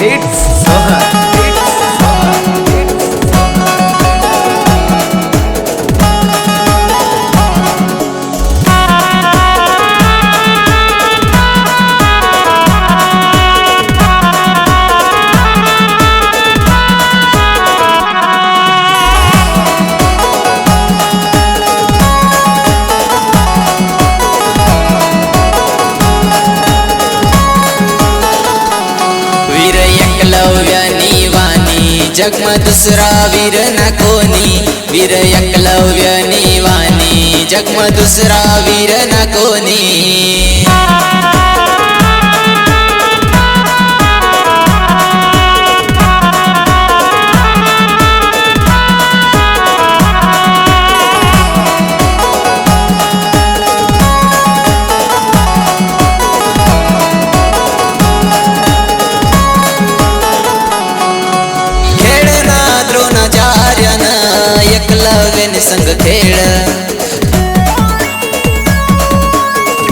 It's Sohan. जगमा दुसरा वीर ना कोणी, वीर एकलव्य वाणी जगमा दुसरा वीर ना कोणी। एकलव्याने संग खेळ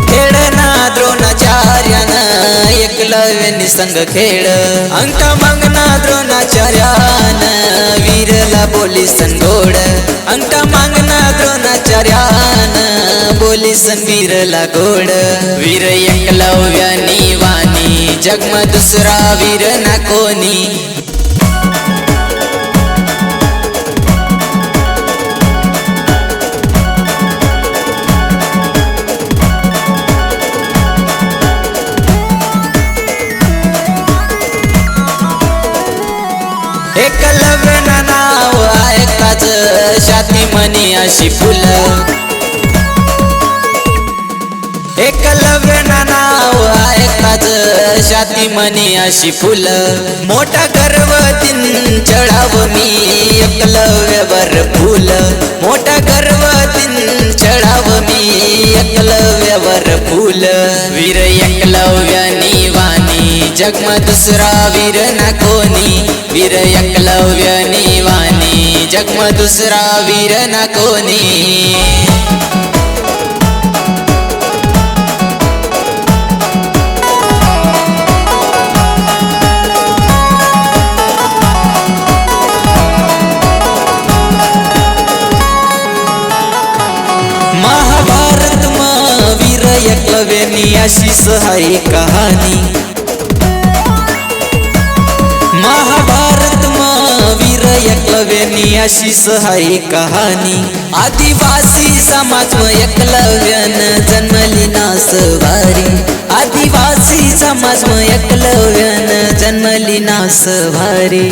खेळना द्रोणाचार्यानं एकलव्याने संग खेळ अंगठा मागना द्रोणाचार्यानं वीरला बोली संगोड अंगठा मागना द्रोणाचार्यानं बोली सन वीरला गोड। वीर एकलव्यानी वाणी जगमा दुसरा वीर ना कोणी। एकलव्य ना नाव ऐकाच छाती मनी अशी फुलं, एकलव्य ना नाव ऐकाच छाती मनी अशी फुलं। मोठा गर्वतीन चढाव मी एकलव्यावर फुल, मोठा गर्वतीन चढाव मी एकलव्यावर फुल। वीर एकलव्यानी वाणी जगमा दुसरा वीर ना कोणी, वीर एकलव्यानी वाणी जगमा दुसरा वीर ना कोणी। महाभारत मा वीर एकलव्यानी अशी सहायी कहाणी, महाभारत मा वीर एकलव्यानी अशी सहायी कहाणी। आदिवासी समाज म एकलव्यानं जन्मली ना सवारी, आदिवासी समाज म एकलव्यानं जन्मली ना सवारी।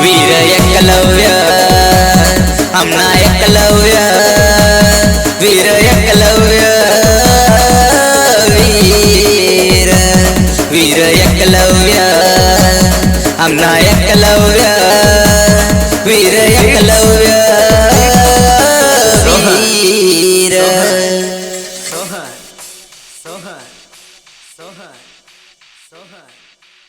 वीर एकलव्य आमना एकलव्य, वीर एकलव्य वीर वीर एकलव्य आमना एकलव्य, वीर एकलव्य।